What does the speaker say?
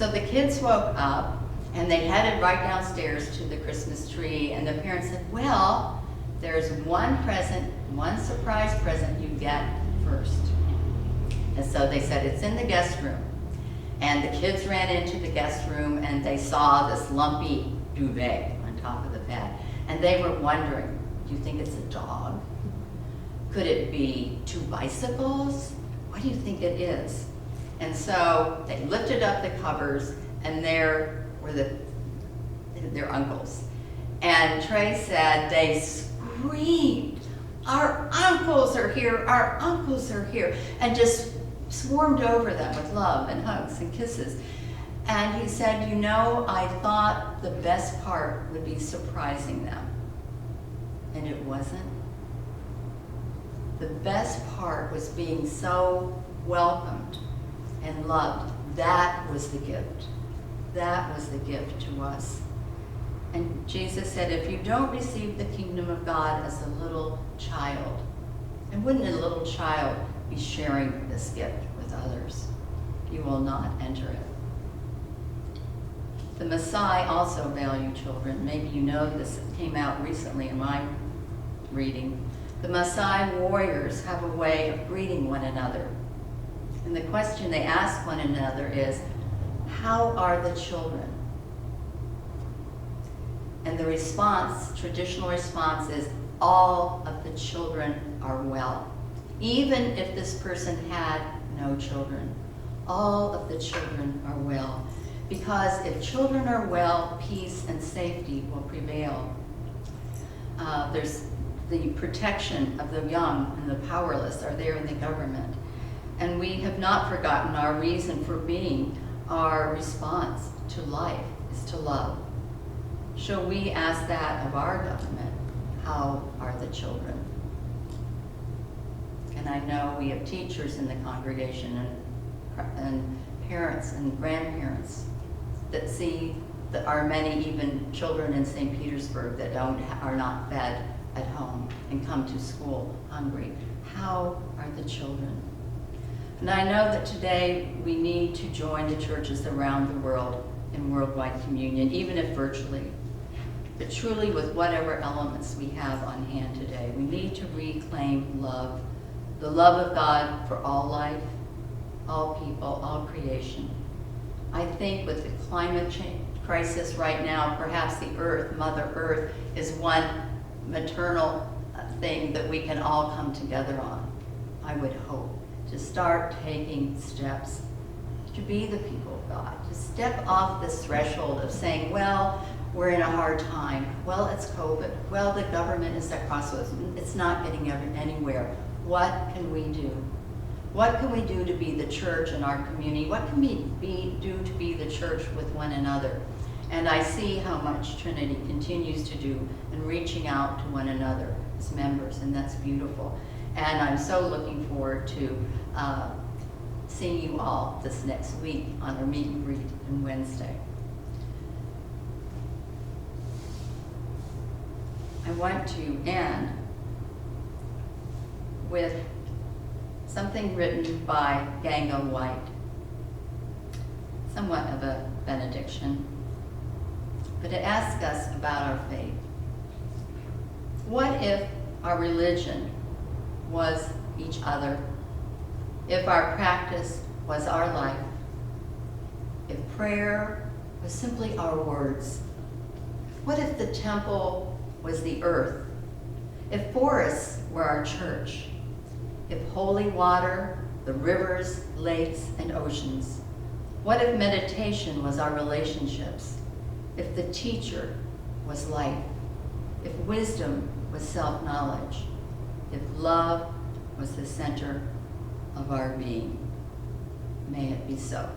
So the kids woke up and they headed right downstairs to the Christmas tree, and the parents said, well, there's one present, one surprise present you get first. And so they said, it's in the guest room. And the kids ran into the guest room and they saw this lumpy duvet on top of the bed. And they were wondering, do you think it's a dog? Could it be 2 bicycles? What do you think it is? And so they lifted up the covers, and there were their uncles. And Trey said they screamed, our uncles are here, our uncles are here, and just swarmed over them with love and hugs and kisses. And he said, you know, I thought the best part would be surprising them. And it wasn't. The best part was being so welcomed and loved. That was the gift. That was the gift to us. And Jesus said, if you don't receive the kingdom of God as a little child, and wouldn't a little child be sharing this gift with others, you will not enter it. The Maasai also value children. Maybe you know this, it came out recently in my reading. The Maasai warriors have a way of greeting one another. And the question they ask one another is, how are the children? And the response, traditional response, is all of the children are well. Even if this person had no children, all of the children are well. Because if children are well, peace and safety will prevail. There's the protection of the young and the powerless are there in the government. And we have not forgotten our reason for being. Our response to life is to love. Shall we ask that of our government? How are the children? And I know we have teachers in the congregation and parents and grandparents that see that are many even children in St. Petersburg that are not fed at home and come to school hungry. How are the children? And I know that today we need to join the churches around the world in worldwide communion, even if virtually. But truly with whatever elements we have on hand today, we need to reclaim love, the love of God for all life, all people, all creation. I think with the climate change crisis right now, perhaps the earth, Mother Earth, is one maternal thing that we can all come together on, I would hope, to start taking steps to be the people of God, to step off this threshold of saying, well, we're in a hard time. Well, it's COVID. Well, the government is at crossroads. It's not getting anywhere. What can we do? What can we do to be the church in our community? What can we do to be the church with one another? And I see how much Trinity continues to do in reaching out to one another as members, and that's beautiful. And I'm so looking forward to seeing you all this next week on our meet and greet on Wednesday. I want to end with something written by Ganga White, somewhat of a benediction, but it asks us about our faith. What if our religion was each other? If our practice was our life? If prayer was simply our words? What if the temple was the earth? If forests were our church? If holy water, the rivers, lakes, and oceans? What if meditation was our relationships? If the teacher was life? If wisdom was self-knowledge? If love was the center of our being? May it be so.